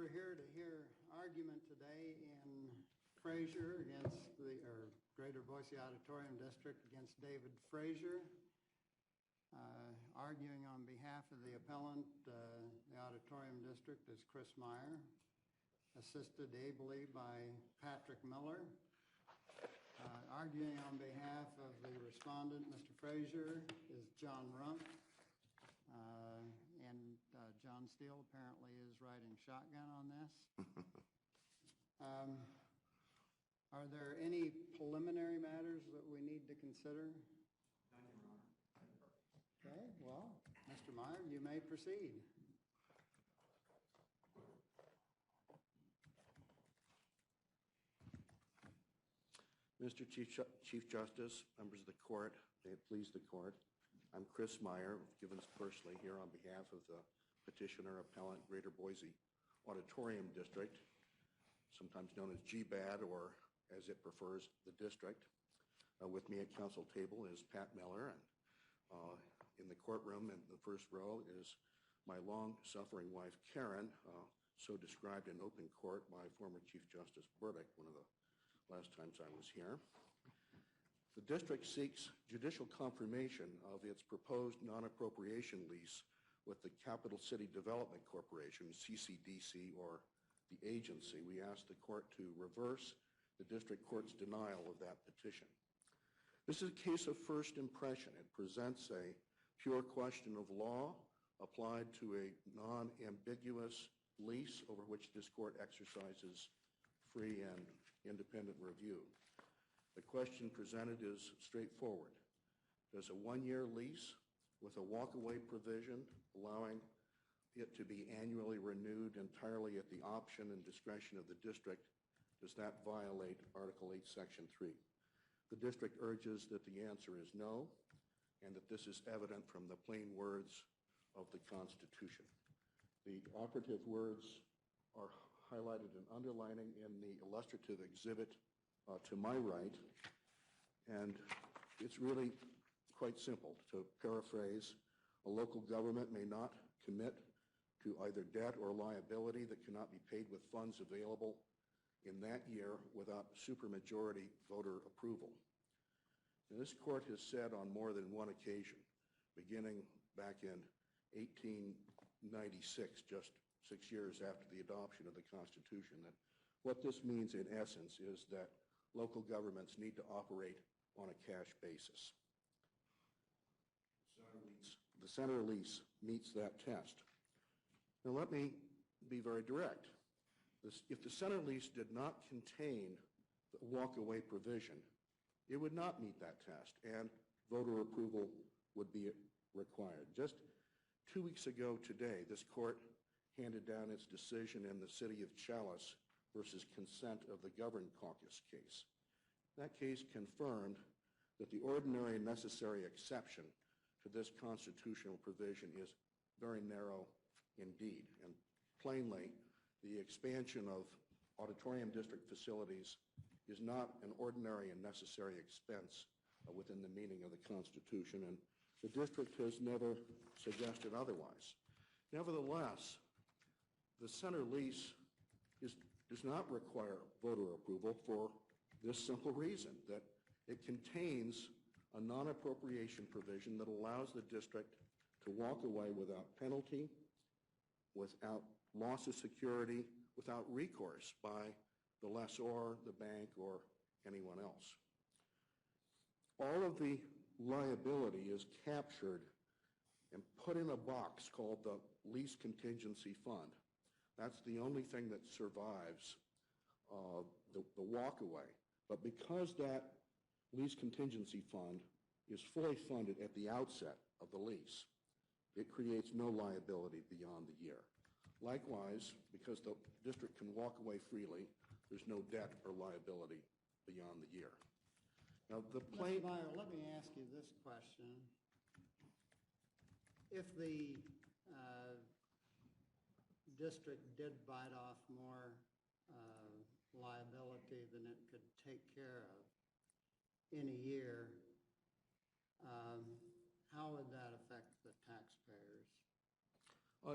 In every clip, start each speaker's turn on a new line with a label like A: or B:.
A: We're here to hear argument today in Fraizer against the Greater Boise Auditorium District against David Fraizer. Arguing on behalf of the appellant, the Auditorium District, is Chris Meyer, assisted ably by Patrick Miller. Arguing on behalf of the respondent, Mr. Fraizer, is John Rump. And John Steele apparently is riding shotgun on this. Are there any preliminary matters that we need to consider?
B: None, Your Honor.
A: Okay, well, Mr. Meyer, you may proceed.
C: Mr. Chief Justice, members of the court, may it please the court, I'm Chris Meyer, Givens personally, here on behalf of the petitioner appellant Greater Boise Auditorium District, sometimes known as GBAD, or as it prefers, the district. With me at council table is Pat Miller, and in the courtroom in the first row is my long-suffering wife Karen, so described in open court by former Chief Justice Burdick, one of the last times I was here. The district seeks judicial confirmation of its proposed non-appropriation lease with the Capital City Development Corporation, CCDC, or the agency. We ask the court to reverse the district court's denial of that petition. This is a case of first impression. It presents a pure question of law applied to a non-ambiguous lease over which this court exercises free and independent review. The question presented is straightforward. Does a one-year lease with a walk-away provision allowing it to be annually renewed entirely at the option and discretion of the district, does that violate Article 8, Section 3? The district urges that the answer is no, and that this is evident from the plain words of the Constitution. The operative words are highlighted and underlining in the illustrative exhibit to my right, and it's really quite simple. To paraphrase, a local government may not commit to either debt or liability that cannot be paid with funds available in that year without supermajority voter approval. And this court has said on more than one occasion, beginning back in 1896, just 6 years after the adoption of the Constitution, that what this means in essence is that local governments need to operate on a cash basis. The center lease meets that test. Now let me be very direct. If the center lease did not contain the walk-away provision, it would not meet that test, and voter approval would be required. Just 2 weeks ago today, this court handed down its decision in the city of Chalice versus consent of the Governed Caucus case. That case confirmed that the ordinary and necessary exception to this constitutional provision is very narrow indeed. And plainly, the expansion of auditorium district facilities is not an ordinary and necessary expense within the meaning of the Constitution, and the district has never suggested otherwise. Nevertheless, the center lease does not require voter approval for this simple reason, that it contains a non-appropriation provision that allows the district to walk away without penalty, without loss of security, without recourse by the lessor, the bank, or anyone else. All of the liability is captured and put in a box called the Lease Contingency Fund. That's the only thing that survives the walk-away. But because that Lease Contingency Fund is fully funded at the outset of the lease, it creates no liability beyond the year. Likewise, because the district can walk away freely, there's no debt or liability beyond the year. Now,
A: Mr. Meyer, let me ask you this question. If the district did bite off more liability than it could take care of in a year, how would that affect the taxpayers?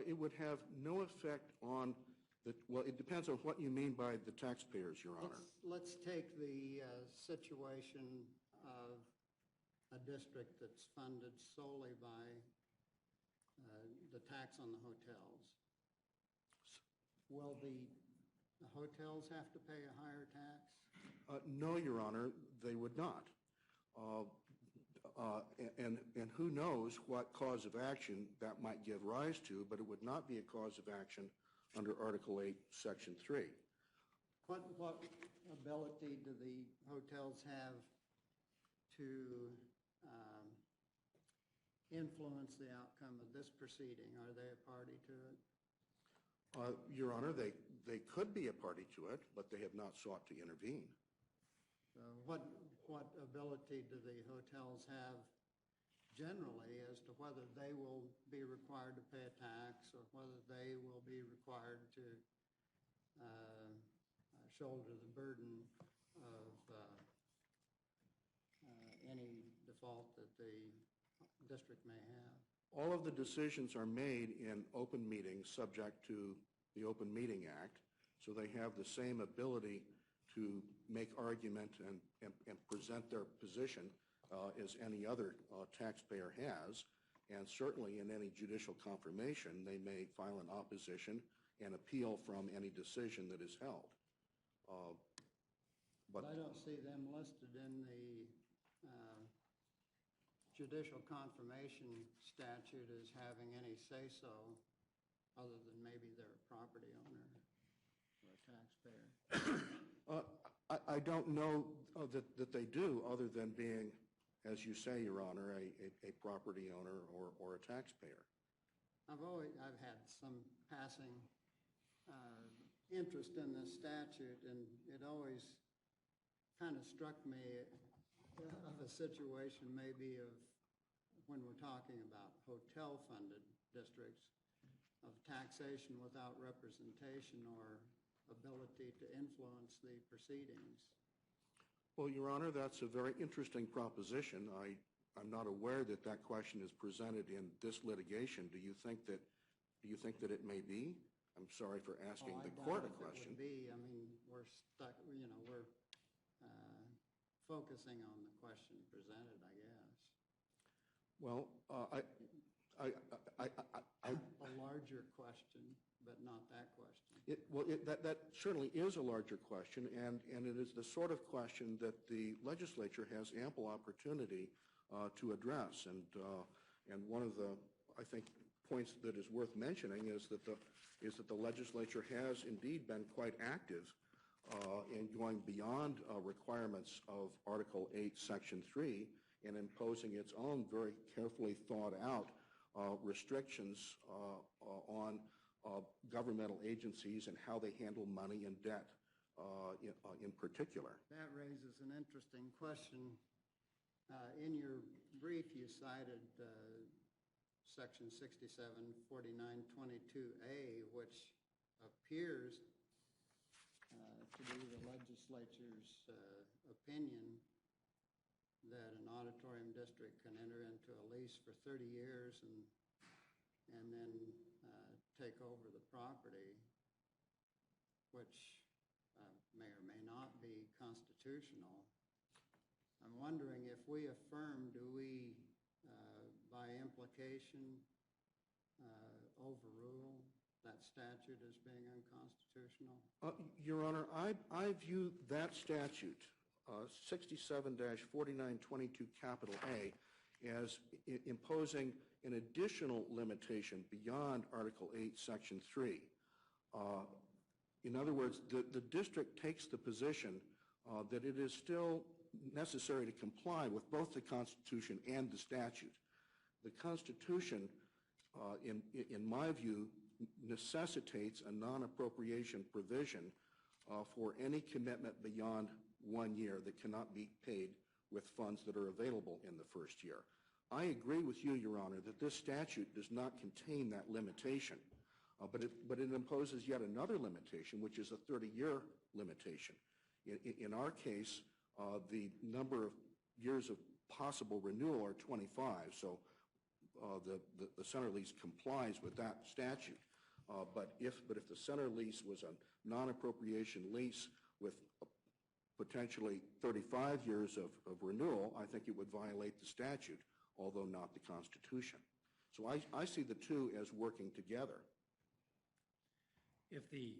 C: It would have no effect on Well, it depends on what you mean by the taxpayers, Your Honor.
A: Let's take the situation of a district that's funded solely by the tax on the hotels. Will the hotels have to pay a higher tax?
C: No, Your Honor, they would not. And who knows what cause of action that might give rise to, but it would not be a cause of action under Article 8, Section 3.
A: What ability do the hotels have to influence the outcome of this proceeding? Are they a party to it?
C: Your Honor, they could be a party to it, but they have not sought to intervene.
A: So what ability do the hotels have generally as to whether they will be required to pay a tax or whether they will be required to shoulder the burden of any default that the district may have?
C: All of the decisions are made in open meetings subject to the Open Meeting Act, so they have the same ability to make argument and present their position as any other taxpayer has. And certainly in any judicial confirmation, they may file an opposition and appeal from any decision that is held.
A: But I don't see them listed in the judicial confirmation statute as having any say-so other than maybe they're a property owner or a taxpayer.
C: I don't know that they do, other than being, as you say, Your Honor, a property owner or a taxpayer.
A: I've had some passing interest in this statute, and it always kind of struck me of a situation maybe of when we're talking about hotel-funded districts, of taxation without representation or ability to influence the proceedings.
C: Well, Your Honor, that's a very interesting proposition. I'm not aware that that question is presented in this litigation. Do you think that it may be? I'm sorry for asking the court a question.
A: I doubt it would be. I mean, we're stuck, we're focusing on the question presented, I guess.
C: Well,
A: a larger question, but not that question.
C: That certainly is a larger question, and it is the sort of question that the legislature has ample opportunity to address. And one of the, I think, points that is worth mentioning is that the legislature has indeed been quite active in going beyond requirements of Article 8, Section 3, and imposing its own very carefully thought out restrictions on governmental agencies and how they handle money and debt in particular.
A: That raises an interesting question. In your brief, you cited Section 674922A, which appears to be the legislature's opinion that an auditorium district can enter into a lease for 30 years and then take over the property, which may or may not be constitutional. I'm wondering, if we affirm, do we, by implication, overrule that statute as being unconstitutional?
C: Your Honor, I view that statute, 67-4922 capital A, as imposing an additional limitation beyond Article 8, Section 3. In other words, the district takes the position that it is still necessary to comply with both the Constitution and the statute. The Constitution, in my view, necessitates a non-appropriation provision for any commitment beyond 1 year that cannot be paid with funds that are available in the first year. I agree with you, Your Honor, that this statute does not contain that limitation, but it imposes yet another limitation, which is a 30-year limitation. In our case, the number of years of possible renewal are 25, so the center lease complies with that statute. But if the center lease was a non-appropriation lease with potentially 35 years of renewal, I think it would violate the statute, although not the Constitution. So I see the two as working together.
B: If the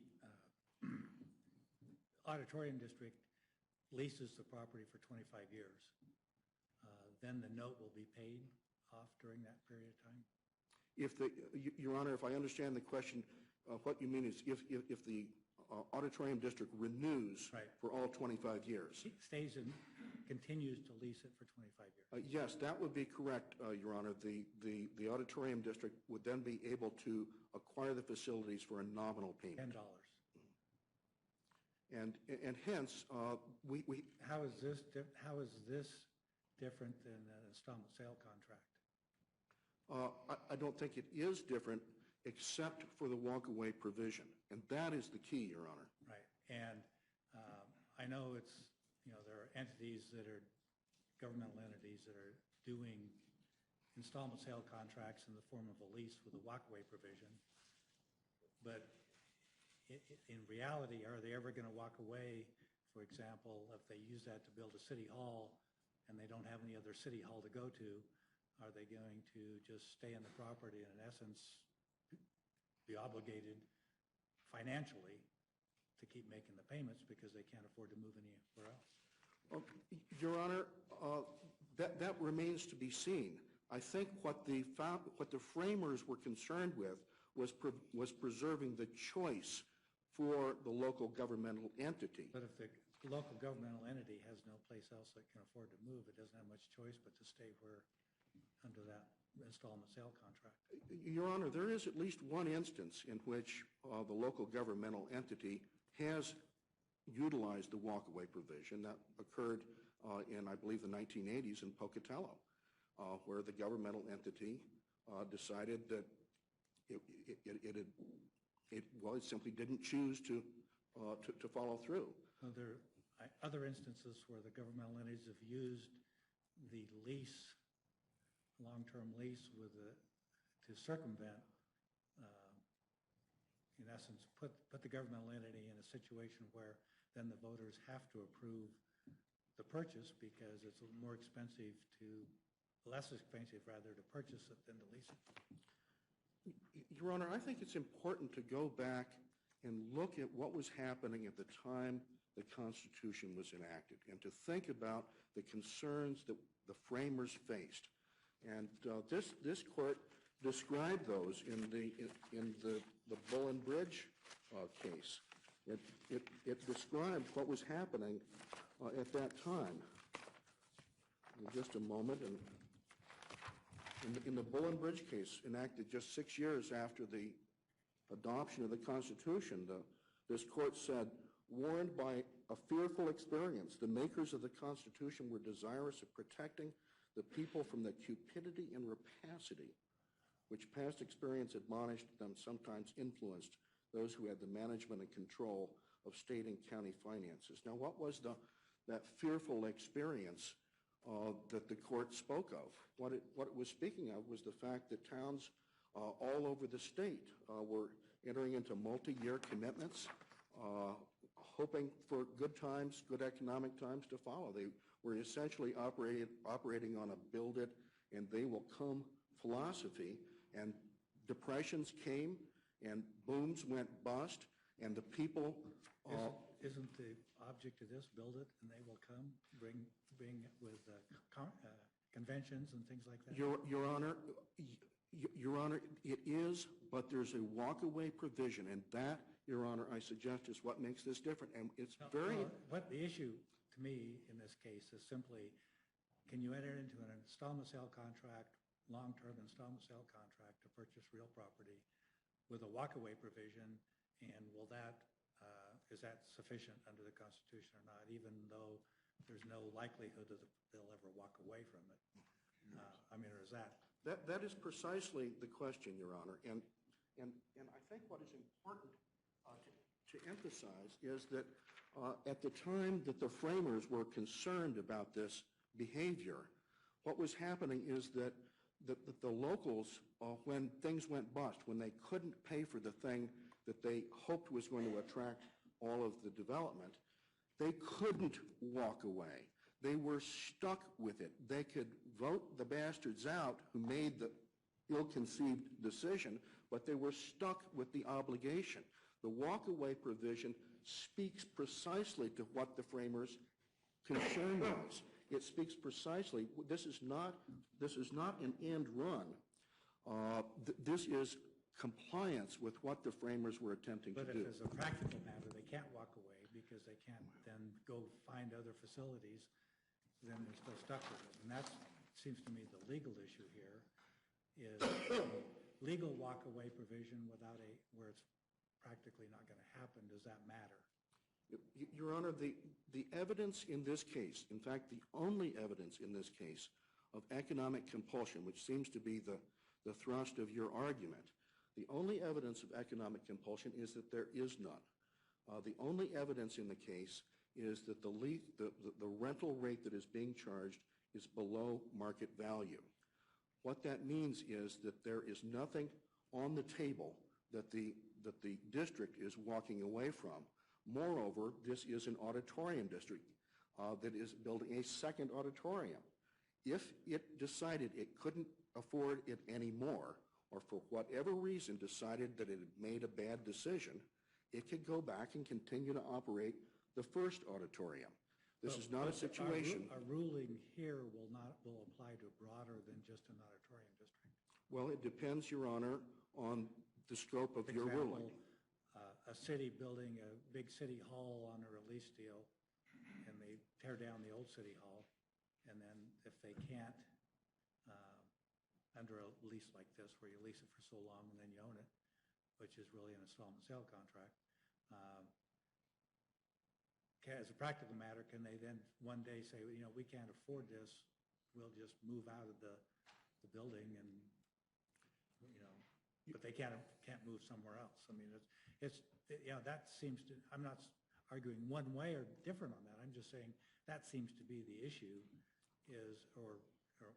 B: auditorium district leases the property for 25 years, then the note will be paid off during that period of time?
C: Your Honor, if I understand the question, what you mean is if the auditorium district renews for all 25 years.
B: Stays and continues to lease it for 25 years.
C: Yes, that would be correct, Your Honor. The auditorium district would then be able to acquire the facilities for a nominal payment.
B: $10.
C: And hence, we
B: How is this different than an installment sale contract?
C: I don't think it is different except for the walkaway provision. And that is the key, Your Honor.
B: Right. And I know there are entities that are governmental entities that are doing installment sale contracts in the form of a lease with a walkaway provision. But in reality, are they ever going to walk away, for example, if they use that to build a city hall and they don't have any other city hall to go to? Are they going to just stay in the property and, in essence, be obligated financially to keep making the payments because they can't afford to move anywhere else?
C: Your Honor, that remains to be seen. I think what the framers were concerned with was preserving the choice for the local governmental entity.
B: But if the local governmental entity has no place else that can afford to move, it doesn't have much choice but to stay under that installment sale contract.
C: Your Honor, there is at least one instance in which the local governmental entity has utilized the walkaway provision. That occurred in, I believe, the 1980s in Pocatello, where the governmental entity decided that it simply didn't choose to follow through.
B: Well, there are other instances where the governmental entities have used the lease, long-term lease, to circumvent, in essence, put the governmental entity in a situation where then the voters have to approve the purchase because it's less expensive to purchase it than to lease it.
C: Your Honor, I think it's important to go back and look at what was happening at the time the Constitution was enacted and to think about the concerns that the framers faced. And this court described those in the Bullen Bridge case. It described what was happening at that time. In just a moment, in the Bullen Bridge case, enacted just 6 years after the adoption of the Constitution, this court said, warned by a fearful experience, the makers of the Constitution were desirous of protecting the people from the cupidity and rapacity which past experience admonished them sometimes influenced those who had the management and control of state and county finances. Now, what was that fearful experience that the court spoke of? What it was speaking of was the fact that towns all over the state were entering into multi-year commitments, hoping for good times, good economic times to follow. They were essentially operating on a build it and they will come philosophy, and depressions came and booms went bust, and the people...
B: Isn't the object of this build it and they will come, bring with conventions and things like that?
C: Your Honor, it is, but there's a walkaway provision, and that, Your Honor, I suggest is what makes this different, and it's very...
B: What the issue to me in this case is simply, can you enter into an installment sale contract, long-term installment sale contract to purchase real property with a walkaway provision, and is that sufficient under the Constitution or not, even though there's no likelihood that they'll ever walk away from it? Or is that...
C: That is precisely the question, Your Honor, and I think what is important to emphasize is that at the time that the framers were concerned about this behavior, what was happening is that the locals, when things went bust, when they couldn't pay for the thing that they hoped was going to attract all of the development, they couldn't walk away. They were stuck with it. They could vote the bastards out who made the ill-conceived decision, but they were stuck with the obligation. The walk-away provision speaks precisely to what the framers' concern was. It speaks precisely, this is not an end run. This is compliance with what the framers were attempting to do.
B: But if as a practical matter, they can't walk away because they can't then go find other facilities, then they're still stuck with it. And that seems to me the legal issue here is legal walk-away provision without where it's practically not going to happen. Does that matter?
C: Your Honor, the evidence in this case, in fact, the only evidence in this case of economic compulsion, which seems to be the thrust of your argument, the only evidence of economic compulsion is that there is none. The only evidence in the case is that the rental rate that is being charged is below market value. What that means is that there is nothing on the table that the district is walking away from. Moreover, this is an auditorium district that is building a second auditorium. If it decided it couldn't afford it anymore, or for whatever reason decided that it had made a bad decision, it could go back and continue to operate the first auditorium. This is not a situation.
B: A ruling here will apply to broader than just an auditorium district.
C: Well, it depends, Your Honor, on the scope of your ruling.
B: A city building a big city hall on a release deal, and they tear down the old city hall, and then if they can't, under a lease like this, where you lease it for so long and then you own it, which is really an installment sale contract, as a practical matter, can they then one day say, we can't afford this, we'll just move out of the building, and but they can't move somewhere else. I mean, that seems to, I'm not arguing one way or different on that. I'm just saying that seems to be the issue, is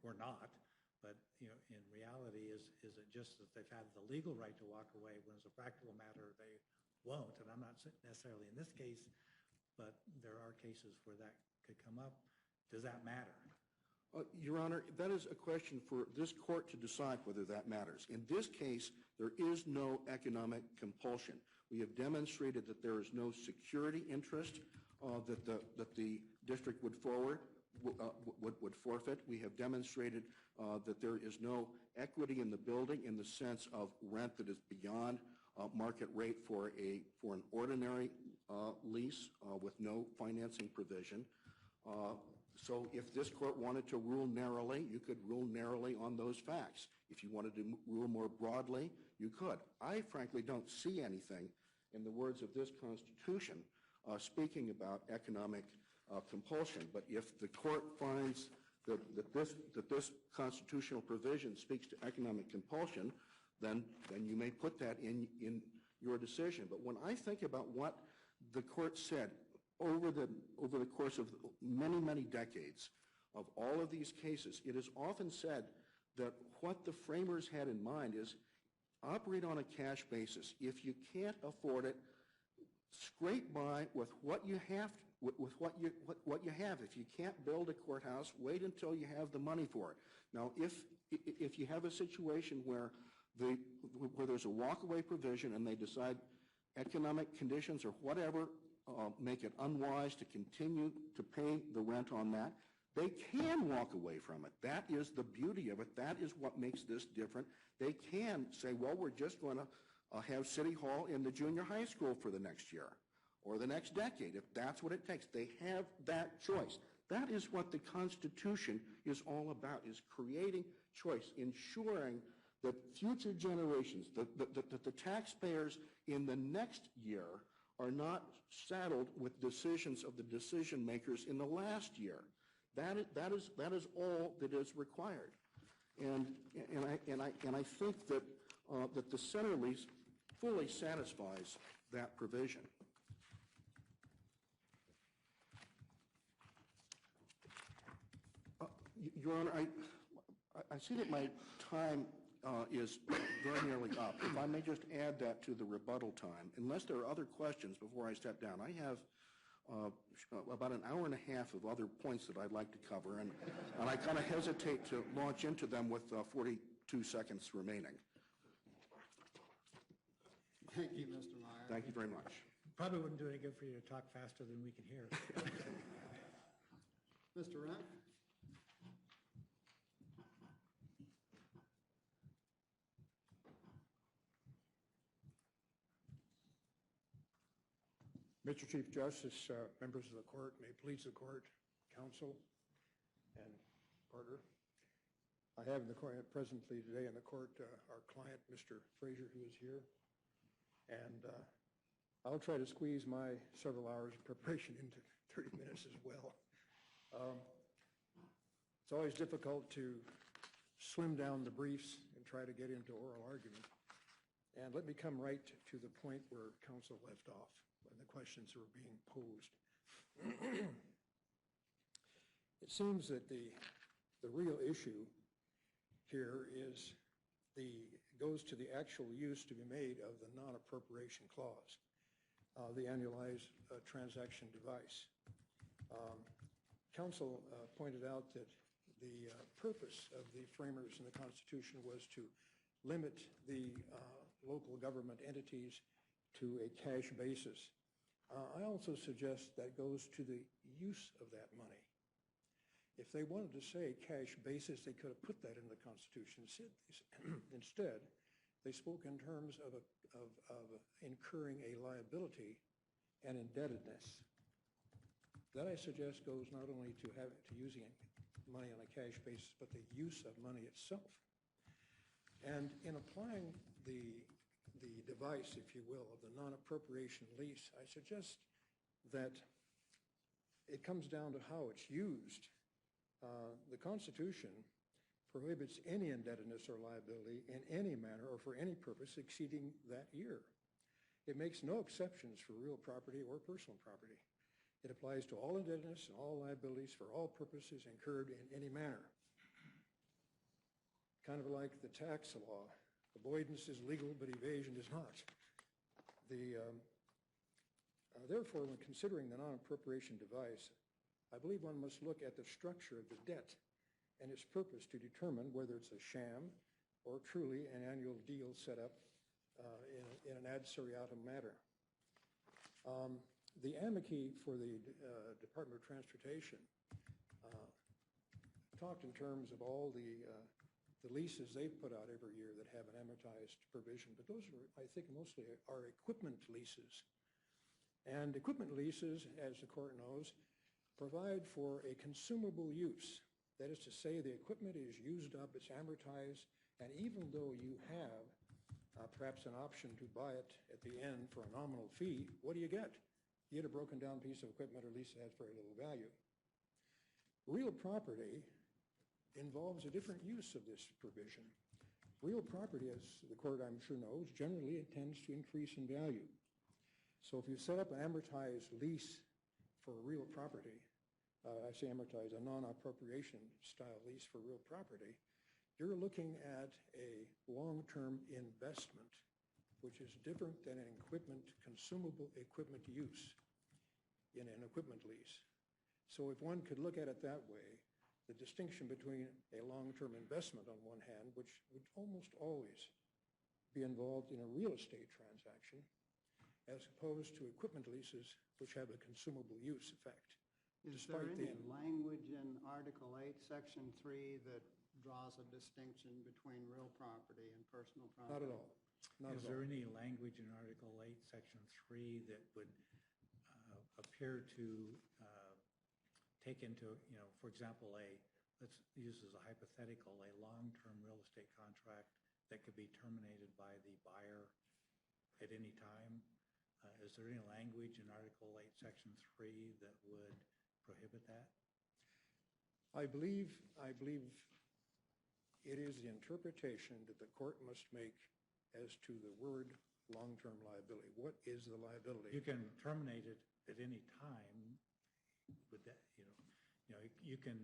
B: or not. But in reality, is it just that they've had the legal right to walk away when, as a practical matter, they won't? And I'm not necessarily in this case, but there are cases where that could come up. Does that matter?
C: Your Honor, that is a question for this court to decide whether that matters. In this case, there is no economic compulsion. We have demonstrated that there is no security interest that the district would forfeit. We have demonstrated that there is no equity in the building in the sense of rent that is beyond market rate for an ordinary lease with no financing provision. So if this court wanted to rule narrowly, you could rule narrowly on those facts. If you wanted to rule more broadly, you could. I frankly don't see anything in the words of this Constitution speaking about economic compulsion. But if the court finds that this constitutional provision speaks to economic compulsion, then you may put that in your decision. But when I think about what the court said over the course of many, many decades of all of these cases, it is often said that what the framers had in mind is operate on a cash basis. If you can't afford it, scrape by with what you have. What you have. If you can't build a courthouse, wait until you have the money for it. Now, if you have a situation where there's a walkaway provision and they decide economic conditions or whatever make it unwise to continue to pay the rent on that, they can walk away from it. That is the beauty of it. That is what makes this different. They can say, well, we're just going to have City Hall in the junior high school for the next year or the next decade, if that's what it takes. They have that choice. That is what the Constitution is all about, is creating choice, ensuring that future generations, that the taxpayers in the next year are not saddled with decisions of the decision makers in the last year. That is all that is required. And I think that the center lease fully satisfies that provision. Your Honor, I see that my time is very nearly up. If I may just add that to the rebuttal time, unless there are other questions before I step down. I have about an hour and a half of other points that I'd like to cover, and I kind of hesitate to launch into them with 42 seconds remaining.
A: Thank you, Mr. Meyer.
C: Thank you very much.
B: Probably wouldn't do any good for you to talk faster than we can hear.
A: Mr. Rent?
D: Mr. Chief Justice, members of the court, may it please the court, counsel, and partner. I have presently today in the court our client, Mr. Fraizer, who is here. And I'll try to squeeze my several hours of preparation into 30 minutes as well. It's always difficult to slim down the briefs and try to get into oral argument. And let me come right to the point where counsel left off when the questions were being posed. It seems that the real issue here goes to the actual use to be made of the non-appropriation clause, the annualized transaction device. Counsel pointed out that the purpose of the framers in the Constitution was to limit the local government entities to a cash basis. I also suggest that goes to the use of that money. If they wanted to say cash basis, they could have put that in the Constitution. Instead, they spoke in terms of incurring a liability and indebtedness. That, I suggest, goes not only to using money on a cash basis, but the use of money itself. And in applying the device, if you will, of the non-appropriation lease, I suggest that it comes down to how it's used. The Constitution prohibits any indebtedness or liability in any manner or for any purpose exceeding that year. It makes no exceptions for real property or personal property. It applies to all indebtedness and all liabilities for all purposes incurred in any manner. Kind of like the tax law. Avoidance is legal, but evasion is not. Therefore, when considering the non-appropriation device, I believe one must look at the structure of the debt and its purpose to determine whether it's a sham or truly an annual deal set up in an ad seriatim matter. The amici for the Department of Transportation talked in terms of all the leases they've put out every year that have an amortized provision, but those are, I think, mostly are equipment leases. And equipment leases, as the court knows, provide for a consumable use. That is to say, the equipment is used up, it's amortized, and even though you have perhaps an option to buy it at the end for a nominal fee, what do you get? You get a broken down piece of equipment or at least it has very little value. Real property involves a different use of this provision. Real property, as the court I'm sure knows, generally intends to increase in value. So if you set up an amortized lease for real property, I say amortized, a non-appropriation style lease for real property, you're looking at a long-term investment, which is different than an consumable equipment use in an equipment lease. So if one could look at it that way, the distinction between a long-term investment on one hand, which would almost always be involved in a real estate transaction, as opposed to equipment leases, which have a consumable use effect.
A: Is there any language in Article 8, Section 3 that draws a distinction between real property and personal property?
D: Not at all.
B: Is there any language in Article 8, Section 3 that would appear to take into, for example, let's use as a hypothetical, a long-term real estate contract that could be terminated by the buyer at any time? Is there any language in Article 8, Section 3 that would prohibit that?
D: I believe it is the interpretation that the court must make as to the word long-term liability. What is the liability?
B: You can terminate it at any time with that, you can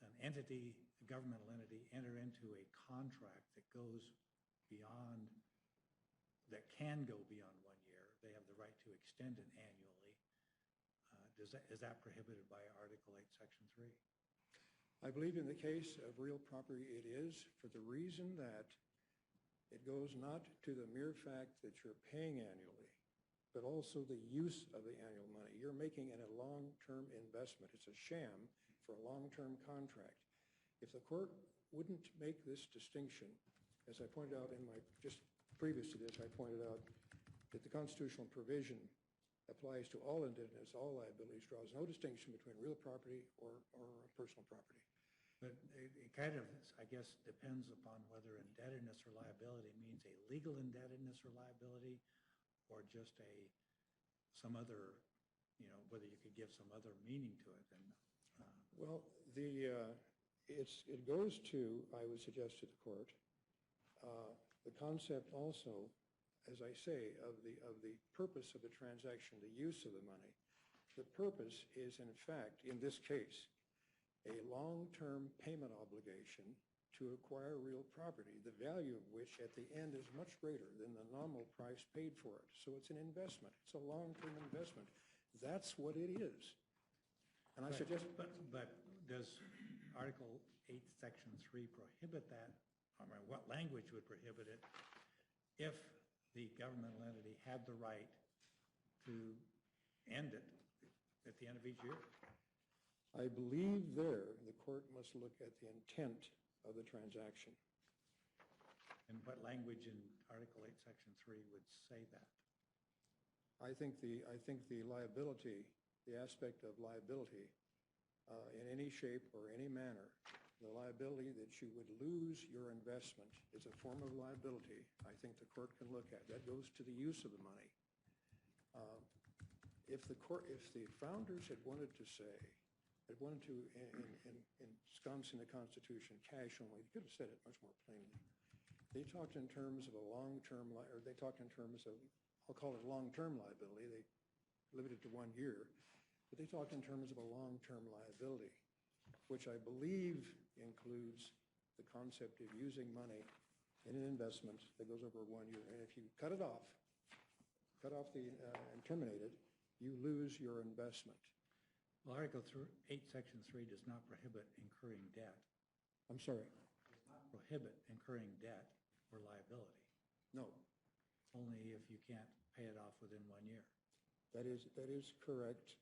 B: an entity, a governmental entity, enter into a contract that goes beyond, that can go beyond 1 year, they have the right to extend it annually. Is that prohibited by Article 8, Section 3?
D: I believe in the case of real property it is, for the reason that it goes not to the mere fact that you're paying annually, but also the use of the annual money. You're making it a long-term investment. It's a sham for a long-term contract. If the court wouldn't make this distinction, as I pointed out in my, just previous to this, I pointed out that the constitutional provision applies to all indebtedness, all liabilities, draws no distinction between real property or personal property.
B: But it kind of, I guess, depends upon whether indebtedness or liability means a legal indebtedness or liability, or just some other, whether you could give some other meaning to it. And
D: well, it goes to, I would suggest to the court, the concept also, as I say, of the purpose of the transaction, the use of the money. The purpose is, in fact, in this case, a long-term payment obligation to acquire real property, the value of which at the end is much greater than the nominal price paid for it. So it's an investment. It's a long-term investment. That's what it is. And I suggest...
B: But does Article 8, Section 3 prohibit that? I mean, what language would prohibit it if the governmental entity had the right to end it at the end of each year?
D: I believe there the court must look at the intent of the transaction.
B: And what language in Article 8, Section 3 would say that?
D: I think the liability, the aspect of liability in any shape or any manner, the liability that you would lose your investment is a form of liability I think the court can look at. That goes to the use of the money. If the founders had wanted to say, had wanted to ensconce in the Constitution cash only, they could have said it much more plainly. They talked in terms of a long-term, or they talked in terms of, I'll call it long-term liability. They limited it to 1 year. But they talked in terms of a long-term liability, which I believe includes the concept of using money in an investment that goes over 1 year. And if you cut it off and terminate it, you lose your investment.
B: Well, Article 8, Section 3 does not prohibit incurring debt.
D: I'm sorry?
B: Does not prohibit incurring debt or liability.
D: No.
B: Only if you can't pay it off within 1 year.
D: That is correct.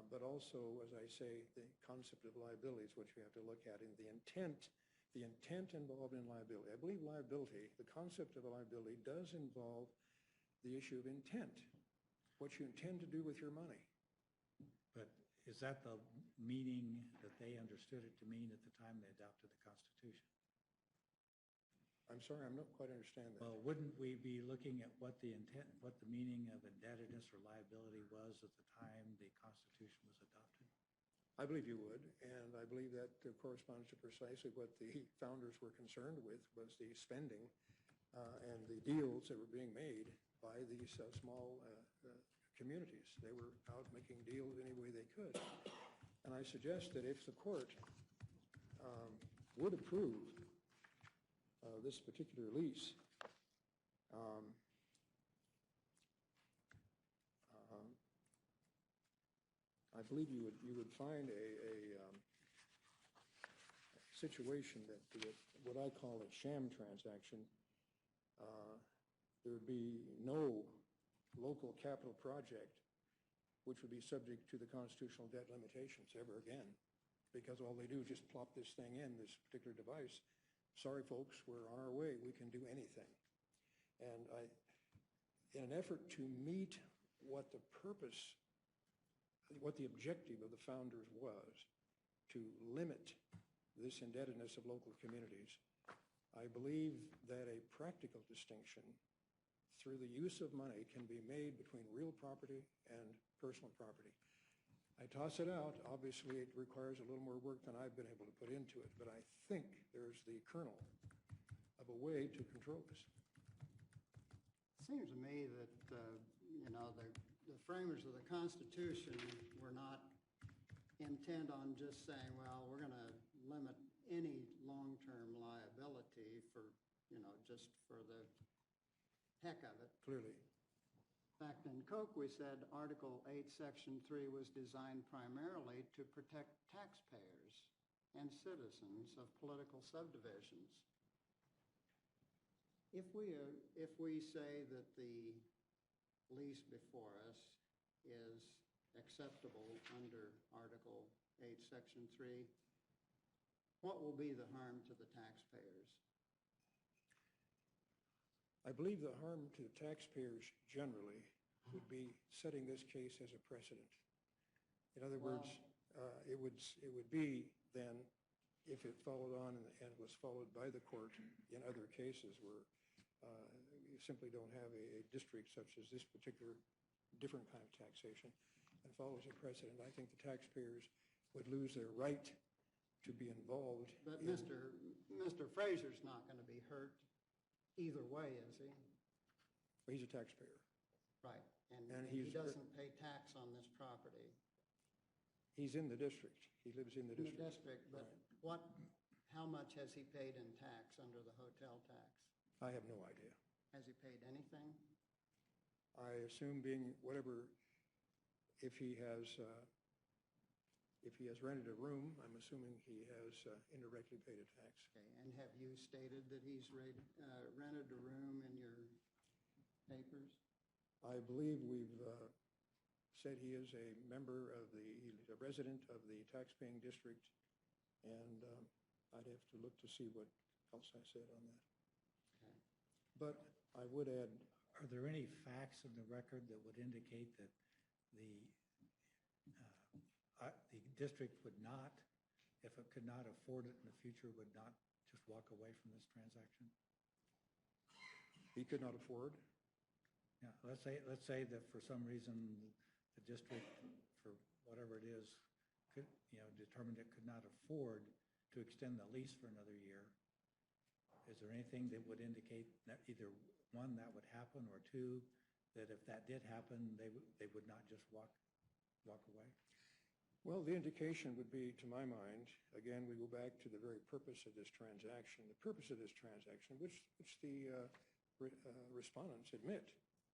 D: But also, as I say, the concept of liability is what you have to look at, and the intent involved in liability. I believe liability, the concept of liability does involve the issue of intent, what you intend to do with your money.
B: But is that the meaning that they understood it to mean at the time they adopted the Constitution?
D: I'm sorry, I'm not quite understand that.
B: Well, wouldn't we be looking at what the intent, what the meaning of indebtedness or liability was at the time the Constitution was adopted?
D: I believe you would, and I believe that corresponds to precisely what the founders were concerned with, was the spending and the deals that were being made by these small communities. They were out making deals any way they could. And I suggest that if the court would approve this particular lease, I believe you would find a situation that what I call a sham transaction. There would be no local capital project which would be subject to the constitutional debt limitations ever again, because all they do is just plop this thing in, this particular device. Sorry, folks, we're on our way. We can do anything. And in an effort to meet what the purpose, what the objective of the founders was, to limit this indebtedness of local communities, I believe that a practical distinction through the use of money can be made between real property and personal property. I toss it out. Obviously, it requires a little more work than I've been able to put into it, but I think there's the kernel of a way to control this.
A: It seems to me that, the framers of the Constitution were not intent on just saying, well, we're going to limit any long-term liability for, just for the heck of it.
D: Clearly.
A: In fact, in Koch, we said Article 8, Section 3 was designed primarily to protect taxpayers and citizens of political subdivisions. If we say that the lease before us is acceptable under Article 8, Section 3, what will be the harm to the taxpayers?
D: I believe the harm to the taxpayers generally would be setting this case as a precedent. In other words, it would be then, if it followed on and was followed by the court in other cases where you simply don't have a district such as this particular different kind of taxation and follows a precedent, I think the taxpayers would lose their right to be involved.
A: But Mr. Fraizer's not going to be hurt either way, is he?
D: He's a taxpayer.
A: Right, and
D: he
A: he doesn't pay tax on this property.
D: He's in the district. He lives in the district.
A: In the district, but
D: right.
A: How much has he paid in tax under the hotel tax?
D: I have no idea.
A: Has he paid anything?
D: I assume being whatever, if he has rented a room, I'm assuming he has indirectly paid a tax.
A: Okay, and have you stated that he's rented a room in your papers?
D: I believe we've said he is a member of he's a resident of the taxpaying district, and I'd have to look to see what else I said on that.
A: Okay.
D: But I would add,
B: Are there any facts in the record that would indicate that the district would not, if it could not afford it in the future, would not just walk away from this transaction?
D: he could not afford?
B: Yeah, let's say that for some reason the district, for whatever it is, could, determined it could not afford to extend the lease for another year. Is there anything that would indicate that either one, that would happen, or two, that if that did happen, they would not just walk away?
D: Well, the indication would be, to my mind, again, we go back to the very purpose of this transaction. The purpose of this transaction, which the respondents admit,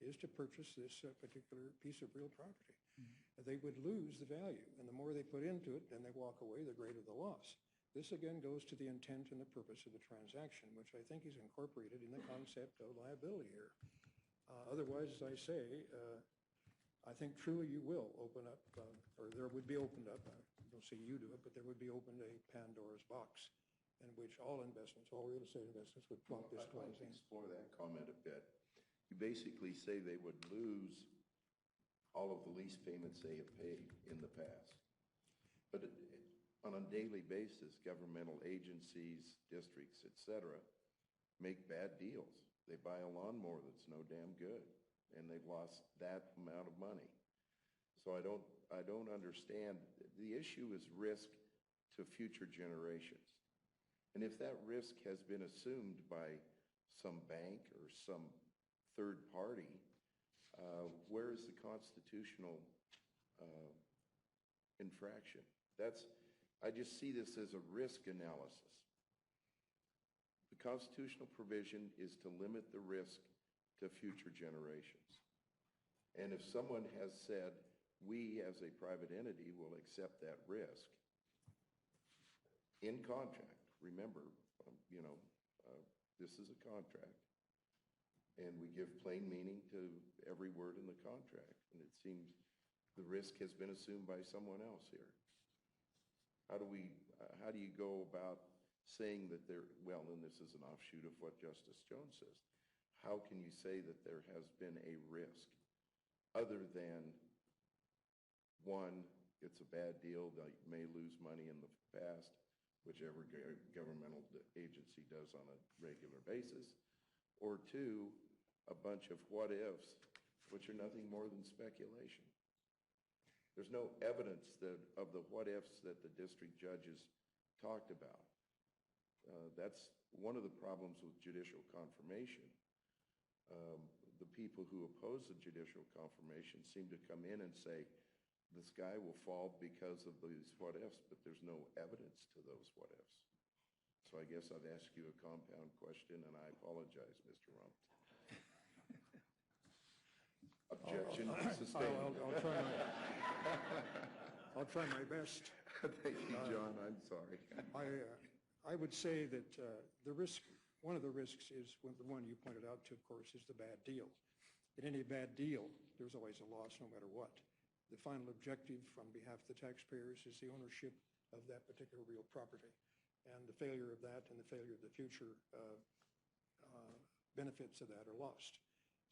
D: is to purchase this particular piece of real property. Mm-hmm. They would lose the value, and the more they put into it, then they walk away, the greater the loss. This again goes to the intent and the purpose of the transaction, which I think is incorporated in the concept of liability here. Otherwise, as I say, I think truly you will open up, or there would be opened up, I don't say you do it, but there would be opened a Pandora's box in which all investments, all real estate investments would plunk this clause in.
E: I'd like to explore that comment a bit. You basically say they would lose all of the lease payments they have paid in the past. But on a daily basis, governmental agencies, districts, et cetera, make bad deals. They buy a lawnmower that's no damn good, and they've lost that amount of money. So I don't understand. The issue is risk to future generations. And if that risk has been assumed by some bank or some third party, where is the constitutional infraction? I just see this as a risk analysis. The constitutional provision is to limit the risk to future generations. And if someone has said, we as a private entity will accept that risk in contract, remember, this is a contract, and we give plain meaning to every word in the contract, and it seems the risk has been assumed by someone else here. How do you go about saying that and this is an offshoot of what Justice Jones says, how can you say that there has been a risk other than, one, it's a bad deal, they may lose money in the past, which every governmental agency does on a regular basis, or two, a bunch of what-ifs, which are nothing more than speculation. There's no evidence of the what-ifs that the district judges talked about. That's one of the problems with judicial confirmation. The people who oppose the judicial confirmation seem to come in and say, the sky will fall because of these what-ifs, but there's no evidence to those what-ifs. So I guess I'd ask you a compound question, and I apologize, Mr. Rump. Objection sustained.
D: I'll try my best.
E: Thank you, John. I'm sorry.
D: I would say that one of the risks is, the one you pointed out to, of course, is the bad deal. In any bad deal, there's always a loss no matter what. The final objective on behalf of the taxpayers is the ownership of that particular real property. And the failure of that and the failure of the future benefits of that are lost.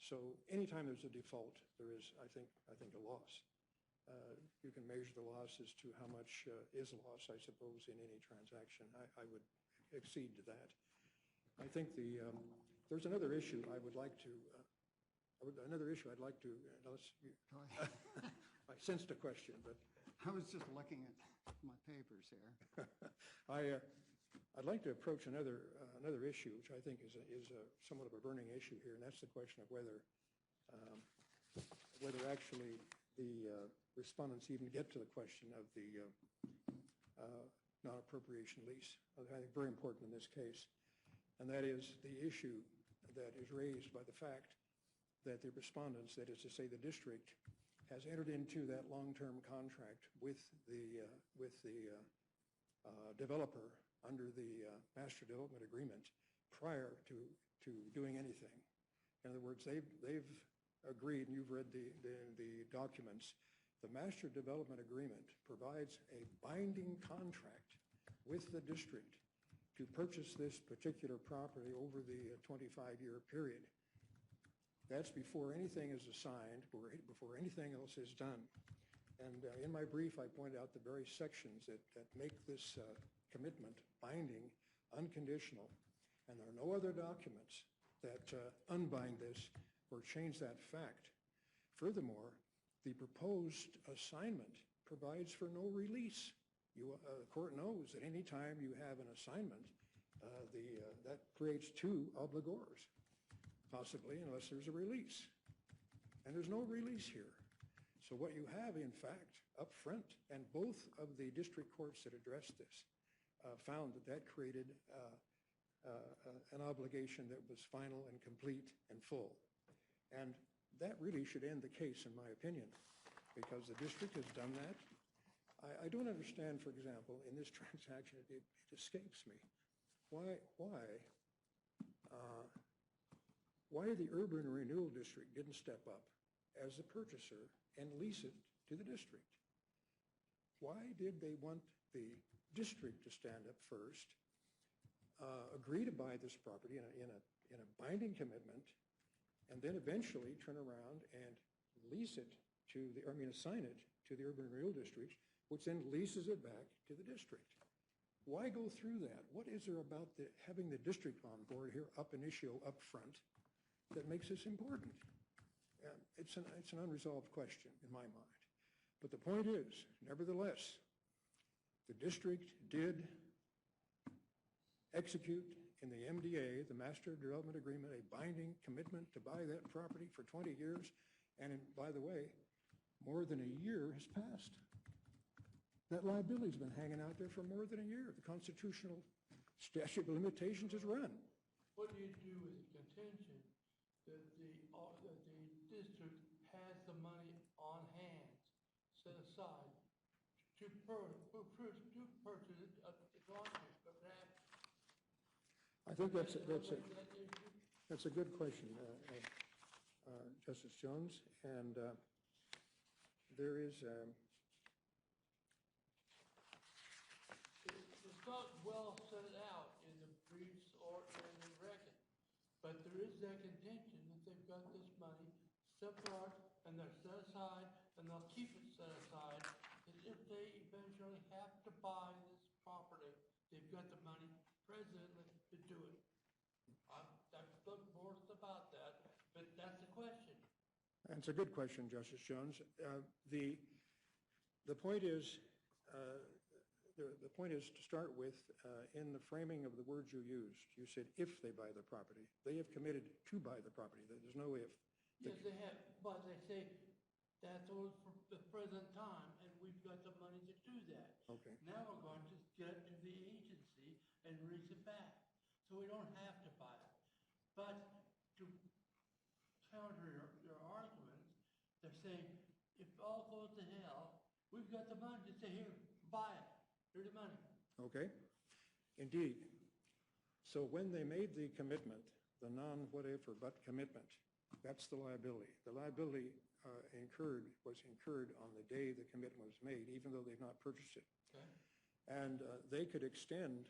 D: So anytime there's a default, there is, I think a loss. You can measure the loss as to how much is lost, I suppose, in any transaction. I would accede to that. I think there's another issue I would like to, I sensed a question, but.
A: I was just looking at my papers here.
D: I'd like to approach another issue, which I think is somewhat of a burning issue here, and that's the question of whether actually the respondents even get to the question of the non-appropriation lease. I think very important in this case, and that is the issue that is raised by the fact that the respondents, that is to say the district, has entered into that long-term contract with the developer under the master development agreement prior to doing anything. In other words, they've agreed, and you've read the documents, the master development agreement provides a binding contract with the district to purchase this particular property over the 25-year period. That's before anything is assigned, before anything else is done. And in my brief, I point out the very sections that make this commitment binding, unconditional, and there are no other documents that unbind this or change that fact. Furthermore, the proposed assignment provides for no release. The court knows that any time you have an assignment, that creates two obligors, possibly, unless there's a release. And there's no release here. So what you have, in fact, up front, and both of the district courts that addressed this found that created an obligation that was final and complete and full. And that really should end the case, in my opinion, because the district has done that. I don't understand, for example, in this transaction, it escapes me. Why the Urban Renewal District didn't step up as the purchaser and lease it to the district? Why did they want the district to stand up first, agree to buy this property in a binding commitment, and then eventually turn around and assign it to the Urban Renewal District, which then leases it back to the district? Why go through that? What is there about having the district on board here, up initio, up front, that makes this important? It's an unresolved question in my mind. But the point is, nevertheless, the district did execute in the MDA, the Master Development Agreement, a binding commitment to buy that property for 20 years. And by the way, more than a year has passed. That liability's been hanging out there for more than a year. The constitutional statute of limitations is run.
F: What do you do with the contention that the district has the money on hand, set aside, to purchase it
D: I think that's a good question, Justice Jones, and there is
F: it's not well set out in the briefs or in the record, but there is that contention that they've got this money set apart and they're set aside and they'll keep it set aside, and if they eventually have to buy this property, they've got the money presently to do it. I've looked more about that, but that's the question.
D: That's a good question, Justice Jones. The point is to start with, in the framing of the words you used, you said if they buy the property. They have committed to buy the property. There's no if.
F: Yes, they have, but they say That's all for the present time, and we've got the money to do that.
D: Okay.
F: Now we're going to get it to the agency and release it back, so we don't have to buy it. But to counter your arguments, they're saying, if all goes to hell, we've got the money to say, here, buy it. Here's the money.
D: Okay, indeed. So when they made the commitment, the non-whatever but commitment, that's the liability. The liability was incurred on the day the commitment was made, even though they've not purchased it.
F: Okay.
D: And they could extend,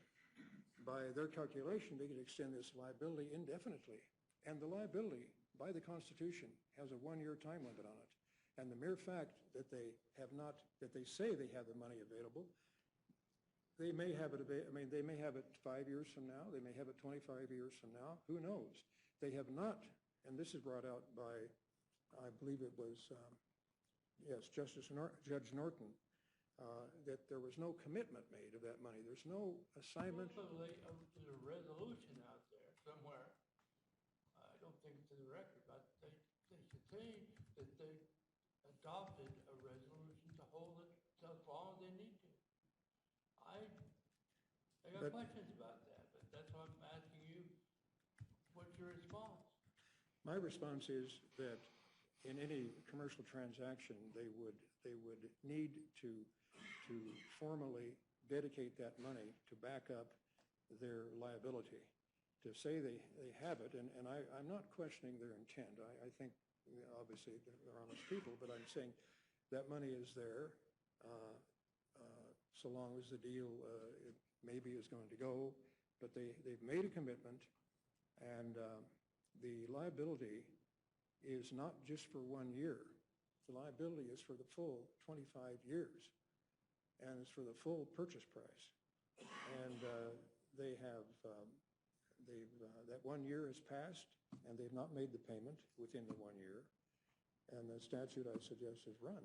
D: by their calculation, they could extend this liability indefinitely. And the liability, by the Constitution, has a one-year time limit on it. And the mere fact that they have not, that they say they have the money available, they may have it, they may have it 5 years from now, they may have it 25 years from now, who knows? They have not, and this is brought out by, I believe it was, yes, Judge Norton, that there was no commitment made of that money. There's no assignment.
F: Supposedly, there's a resolution out there somewhere. I don't think it's in the record, but they should say that they adopted a resolution to hold it as long as they need to. I got questions about that, but that's why I'm asking you, what's your response?
D: My response is that in any commercial transaction, they would need to formally dedicate that money to back up their liability. To say they have it, and I'm not questioning their intent. I think, obviously, they're honest people, but I'm saying that money is there so long as the deal maybe is going to go. But they've made a commitment, and the liability is not just for 1 year. The liability is for the full 25 years, and it's for the full purchase price. And they have, that 1 year has passed, and they've not made the payment within the 1 year. And the statute, I suggest, is run.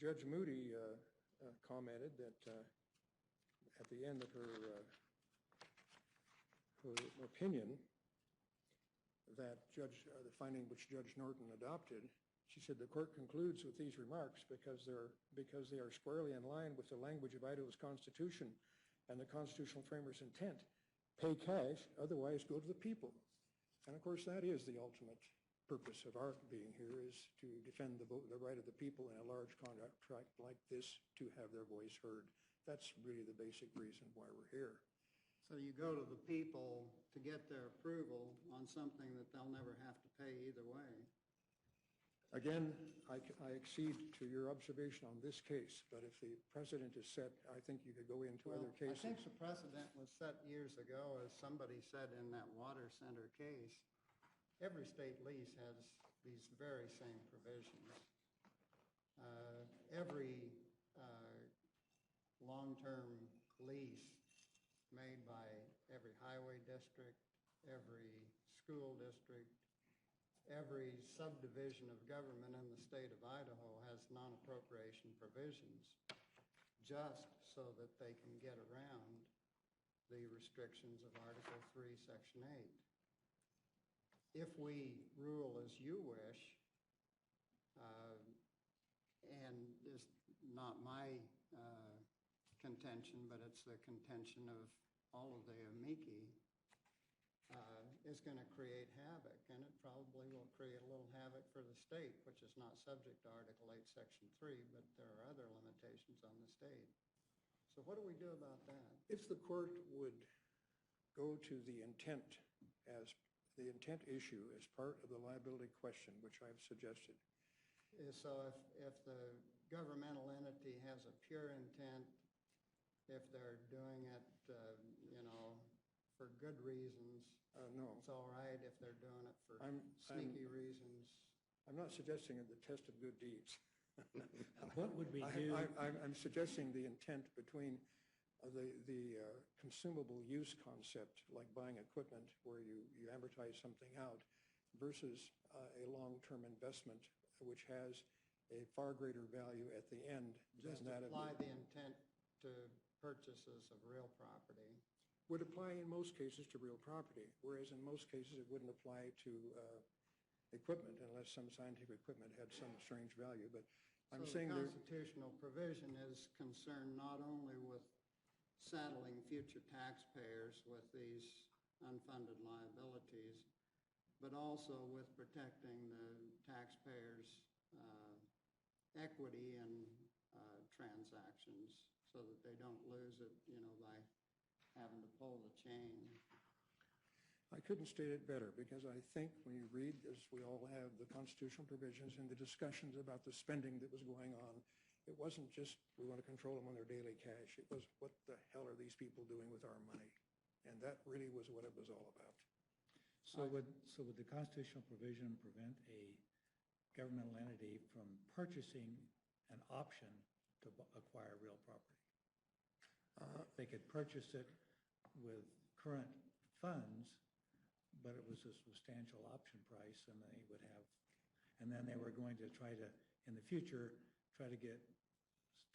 D: Judge Moody commented that at the end of her opinion, that the finding which Judge Norton adopted, she said the court concludes with these remarks because they are squarely in line with the language of Idaho's Constitution and the constitutional framer's intent. Pay cash, otherwise go to the people. And of course, that is the ultimate purpose of our being here, is to defend the right of the people in a large contract like this to have their voice heard. That's really the basic reason why we're here.
A: So you go to the people to get their approval on something that they'll never have to pay either way.
D: Again, I accede to your observation on this case, but if the precedent is set, I think you could go into other cases.
A: I think the precedent was set years ago, as somebody said in that water center case. Every state lease has these very same provisions. Every long-term lease made by every highway district, every school district, every subdivision of government in the state of Idaho has non-appropriation provisions just so that they can get around the restrictions of Article 3, Section 8. If we rule as you wish, and it's not my contention, but it's the contention of all of the amici, is going to create havoc, and it probably will create a little havoc for the state, which is not subject to Article 8, Section 3, but there are other limitations on the state. So what do we do about that?
D: If the court would go to the intent issue as part of the liability question, which I've suggested.
A: So if the governmental entity has a pure intent, if they're doing it, for good reasons,
D: no.
A: It's all right. If they're doing it for sneaky reasons.
D: I'm not suggesting the test of good deeds.
B: What would we do?
D: I'm suggesting the intent between the consumable use concept, like buying equipment where you amortize something out, versus a long-term investment which has a far greater value at the end
A: Just
D: than that
A: apply
D: of
A: the intent to purchases of real property.
D: would apply in most cases to real property, whereas in most cases it wouldn't apply to equipment unless some scientific equipment had some strange value. But I'm
A: So
D: saying
A: the
D: there,
A: constitutional provision is concerned not only with saddling future taxpayers with these unfunded liabilities, but also with protecting the taxpayers' equity in transactions so that they don't lose it, by having to pull the chain.
D: I couldn't state it better, because I think when you read, as we all have, the constitutional provisions and the discussions about the spending that was going on, it wasn't just we want to control them on their daily cash. It was, what the hell are these people doing with our money? And that really was what it was all about.
B: So would the constitutional provision prevent a governmental entity from purchasing an option to acquire real property? They could purchase it with current funds, but it was a substantial option price, and then they were going to try to, in the future, try to get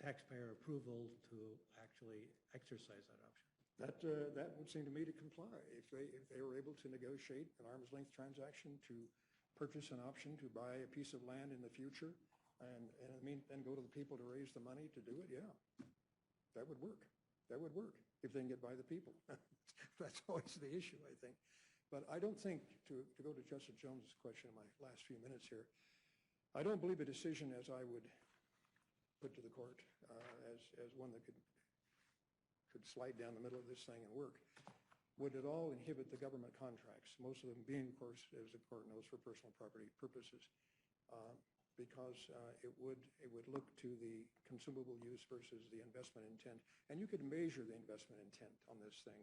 B: taxpayer approval to actually exercise that option.
D: That would seem to me to comply. If they were able to negotiate an arm's length transaction to purchase an option to buy a piece of land in the future and go to the people to raise the money to do it, yeah, that would work. That would work if they can get by the people. That's always the issue, I think. But I don't think, to go to Justice Jones's question in my last few minutes here, I don't believe a decision as I would put to the court as one that could slide down the middle of this thing and work, would at all inhibit the government contracts, most of them being, of course, as the court knows, for personal property purposes, because it would look to the consumable use versus the investment intent. And you could measure the investment intent on this thing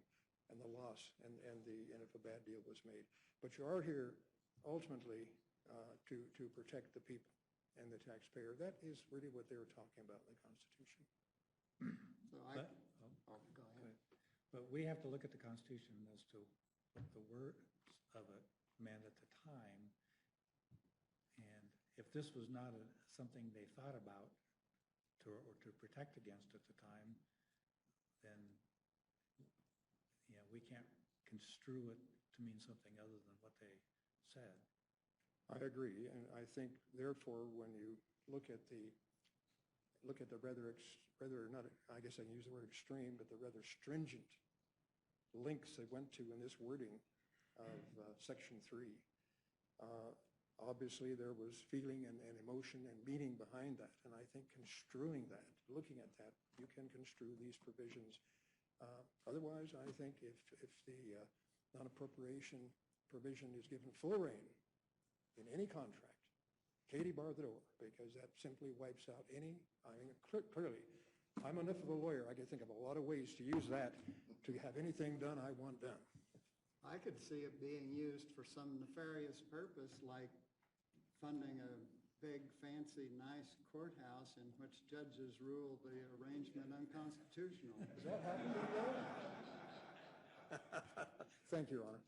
D: and the loss and if a bad deal was made. But you are here ultimately to protect the people and the taxpayer. That is really what they were talking about in the Constitution.
A: So go ahead.
B: But we have to look at the Constitution as to what the words of it meant at the time. And if this was not something they thought about or to protect against at the time, then we can't construe it to mean something other than what they said.
D: I agree, and I think therefore when you look at the rather not, I guess I can use the word extreme, but the rather stringent links they went to in this wording of Section 3, obviously there was feeling and emotion and meaning behind that, and I think construing that, looking at that, you can construe these provisions. Otherwise, I think if the non-appropriation provision is given full rein in any contract, Katie bar the door, because that simply wipes out clearly, I'm enough of a lawyer, I can think of a lot of ways to use that to have anything done I want done.
A: I could see it being used for some nefarious purpose, like funding a big, fancy, nice courthouse in which judges rule the arrangement unconstitutional.
D: Is that happening though? Thank you, Your Honor.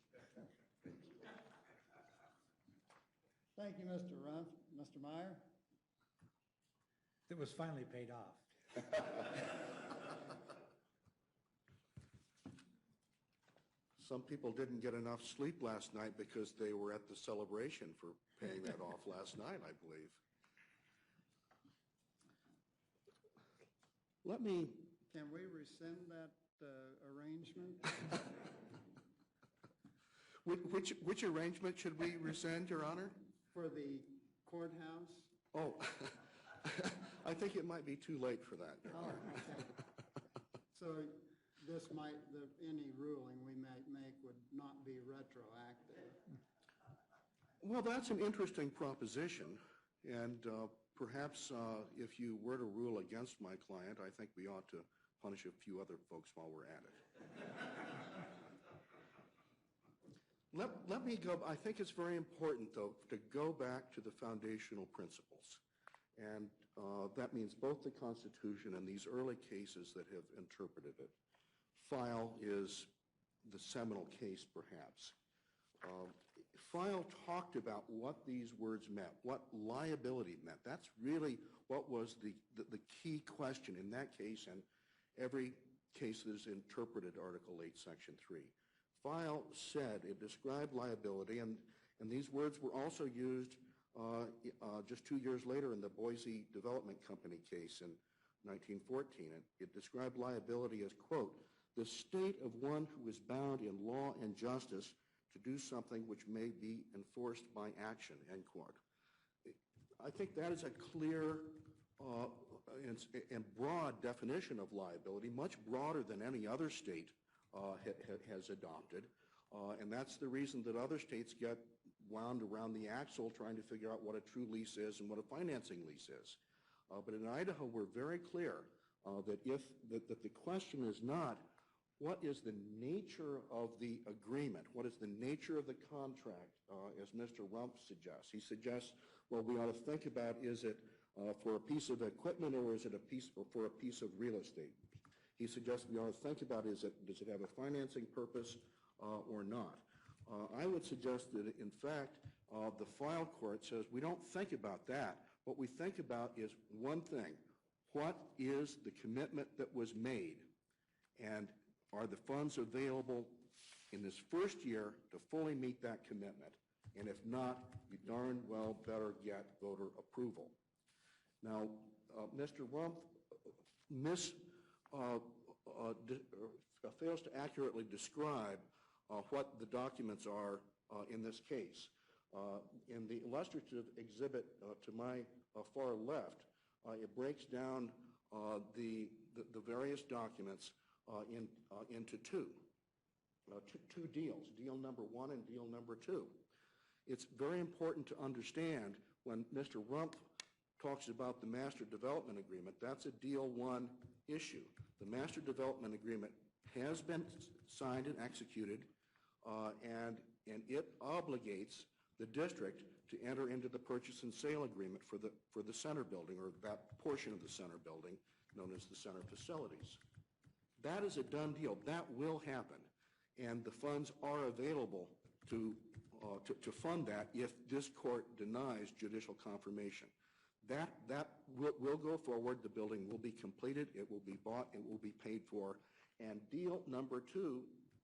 A: Thank you, Mr. Rumpf. Mr. Meyer?
B: It was finally paid off.
C: Some people didn't get enough sleep last night because they were at the celebration for paying that off last night, I believe.
A: Can we rescind that arrangement?
C: Which arrangement should we rescind, Your Honor?
A: For the courthouse?
C: Oh, I think it might be too late for that, Your Honor.
A: Okay. So any ruling we might make would not be retroactive.
C: Well, that's an interesting proposition, and perhaps if you were to rule against my client, I think we ought to punish a few other folks while we're at it. Let me go, I think it's very important, though, to go back to the foundational principles, and that means both the Constitution and these early cases that have interpreted it. File is the seminal case, perhaps. File talked about what these words meant, what liability meant. That's really what was the key question in that case and every case that has interpreted Article 8, Section 3. File said it described liability, and these words were also used just 2 years later in the Boise Development Company case in 1914. It described liability as, quote, the state of one who is bound in law and justice to do something which may be enforced by action, end quote. I think that is a clear and broad definition of liability, much broader than any other state has adopted. And that's the reason that other states get wound around the axle trying to figure out what a true lease is and what a financing lease is. But in Idaho, we're very clear that the question is not what is the nature of the agreement, what is the nature of the contract, as Mr. Rump suggests. He suggests, well, we ought to think about, is it for a piece of equipment or is it for a piece of real estate? He suggests we ought to think about, does it have a financing purpose or not? I would suggest that, in fact, the file court says we don't think about that. What we think about is one thing. What is the commitment that was made? And are the funds available in this first year to fully meet that commitment? And if not, you darn well better get voter approval. Now, Mr. Rump fails to accurately describe what the documents are in this case. In the illustrative exhibit to my far left, it breaks down the various documents into two deals, deal number 1 and deal number 2. It's very important to understand when Mr. Rump talks about the Master Development Agreement, that's a deal 1 issue. The Master Development Agreement has been signed and executed, and it obligates the district to enter into the purchase and sale agreement for the center building, or that portion of the center building known as the center facilities. That is a done deal. That will happen, and the funds are available to fund that if this court denies judicial confirmation. That will go forward. The building will be completed. It will be bought. It will be paid for. And deal number 2,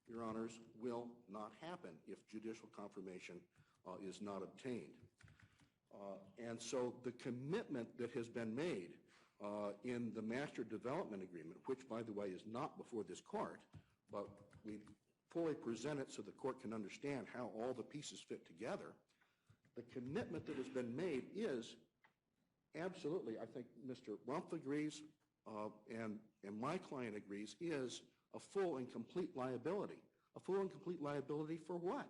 C: Your Honors, will not happen if judicial confirmation is not obtained. And so the commitment that has been made in the Master Development Agreement, which, by the way, is not before this court, but we fully present it so the court can understand how all the pieces fit together, the commitment that has been made is absolutely, I think Mr. Rump agrees, and my client agrees, is a full and complete liability. A full and complete liability for what?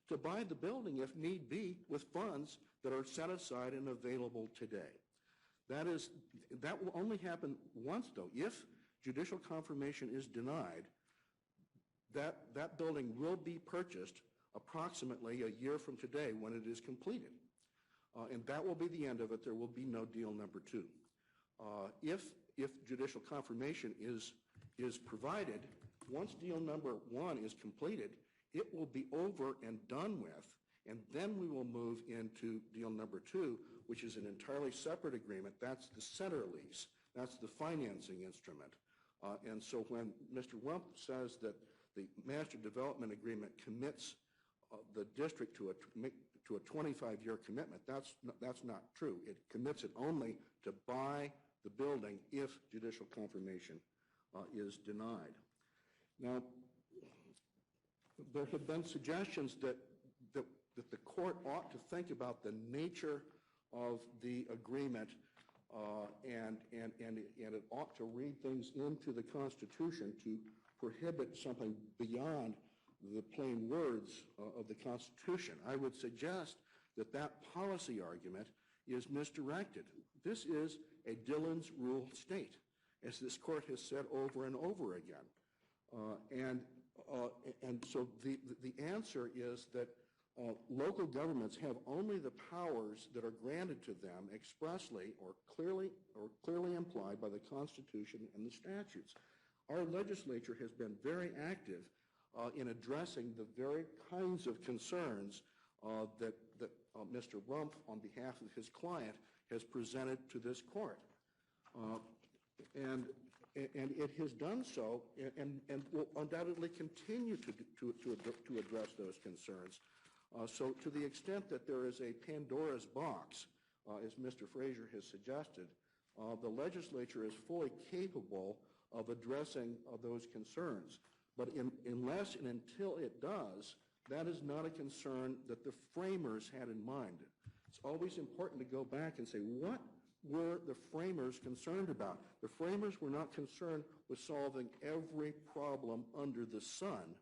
C: To buy the building, if need be, with funds that are set aside and available today. That will only happen once, though. If judicial confirmation is denied, that building will be purchased approximately a year from today when it is completed. And that will be the end of it. There will be no deal number 2. If judicial confirmation is provided, once deal number 1 is completed, it will be over and done with, and then we will move into deal number 2, which is an entirely separate agreement. That's the center lease. That's the financing instrument. And so when Mr. Rump says that the Master Development Agreement commits the district to a 25-year commitment, that's not true. It commits it only to buy the building if judicial confirmation is denied. Now, there have been suggestions that the court ought to think about the nature of the agreement and it ought to read things into the Constitution to prohibit something beyond the plain words of the Constitution. I would suggest that policy argument is misdirected. This is a Dillon's Rule state, as this court has said over and over again. And so the answer is that local governments have only the powers that are granted to them expressly or clearly implied by the Constitution and the statutes. Our legislature has been very active in addressing the very kinds of concerns that Mr. Rump, on behalf of his client, has presented to this court. And And it has done so and will undoubtedly continue to address those concerns. So to the extent that there is a Pandora's box, as Mr. Fraizer has suggested, the legislature is fully capable of addressing those concerns. But unless and until it does, that is not a concern that the framers had in mind. It's always important to go back and say, what were the framers concerned about? The framers were not concerned with solving every problem under the sun.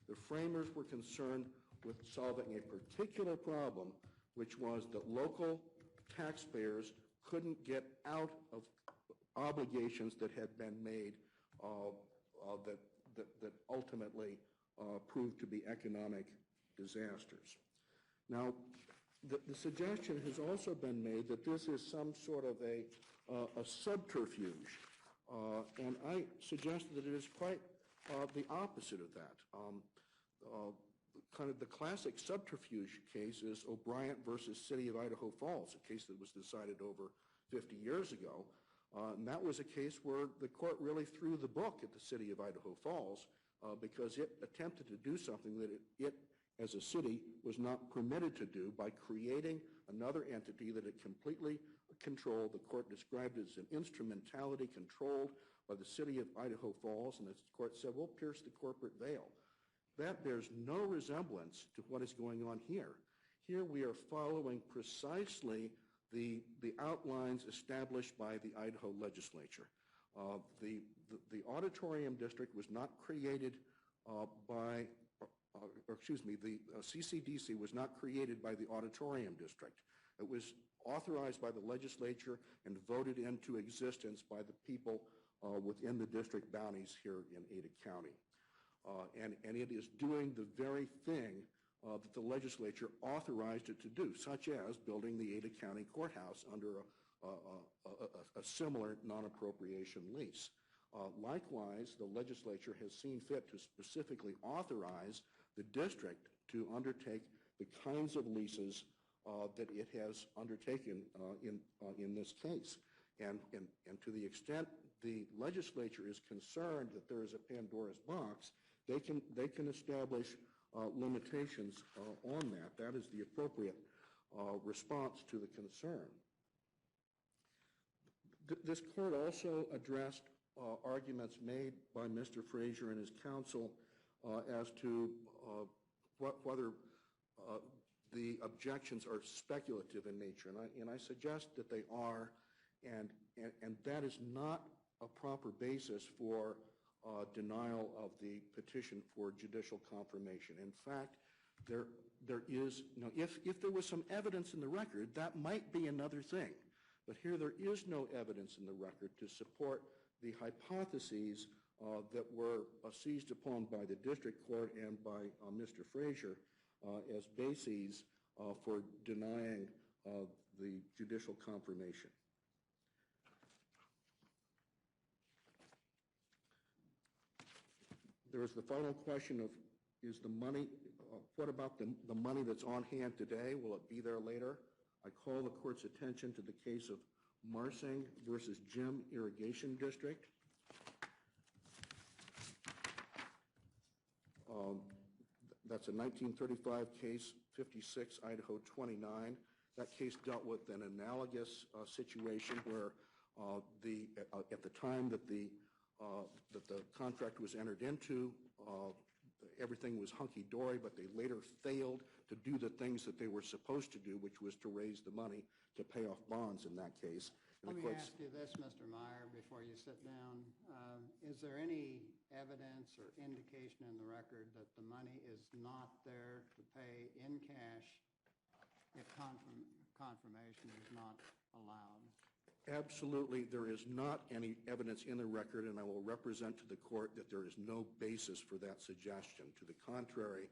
C: The framers were concerned with solving a particular problem, which was that local taxpayers couldn't get out of obligations that had been made that ultimately proved to be economic disasters. Now, the suggestion has also been made that this is some sort of a subterfuge, and I suggest that it is quite the opposite of that. Kind of the classic subterfuge case is O'Brien versus City of Idaho Falls, a case that was decided over 50 years ago. And that was a case where the court really threw the book at the City of Idaho Falls because it attempted to do something that it as a city was not permitted to do by creating another entity that it completely controlled. The court described it as an instrumentality controlled by the City of Idaho Falls, and the court said, well, pierce the corporate veil. That bears no resemblance to what is going on here. Here we are following precisely the outlines established by the Idaho legislature. The auditorium district was not created the CCDC was not created by the auditorium district. It was authorized by the legislature and voted into existence by the people within the district bounties here in Ada County. And it is doing the very thing that the legislature authorized it to do, such as building the Ada County Courthouse under a similar non-appropriation lease. Likewise, the legislature has seen fit to specifically authorize the district to undertake the kinds of leases that it has undertaken in this case. And to the extent the legislature is concerned that there is a Pandora's box, they can establish limitations on that. That is the appropriate response to the concern. This court also addressed arguments made by Mr. Fraizer and his counsel as to whether the objections are speculative in nature, and I suggest that they are, and that is not a proper basis for denial of the petition for judicial confirmation. In fact, there is, if there was some evidence in the record, that might be another thing. But here there is no evidence in the record to support the hypotheses that were seized upon by the district court and by Mr. Fraizer as bases for denying the judicial confirmation. There is the final question of, is the money, what about the money that's on hand today? Will it be there later? I call the court's attention to the case of Marsing versus Jim Irrigation District. That's a 1935 case, 56 Idaho 29. That case dealt with an analogous situation where at the time that the contract was entered into, everything was hunky-dory, but they later failed to do the things that they were supposed to do, which was to raise the money to pay off bonds in that case.
A: Let me ask you this, Mr. Meyer, before you sit down. Is there any evidence or indication in the record that the money is not there to pay in cash if confirmation is not allowed?
C: Absolutely, there is not any evidence in the record, and I will represent to the court that there is no basis for that suggestion. To the contrary,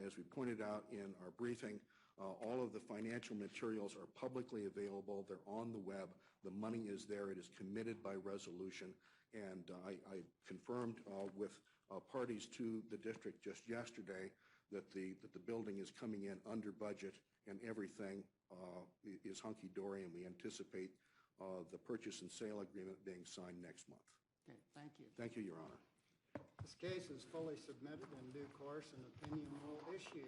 C: as we pointed out in our briefing, all of the financial materials are publicly available. They're on the web. The money is there. It is committed by resolution. And I confirmed with parties to the district just yesterday that the building is coming in under budget and everything is hunky-dory, and we anticipate the purchase and sale agreement being signed next month.
A: Okay, thank you.
C: Thank you, Your Honor.
A: This case is fully submitted in due course and opinion will issue.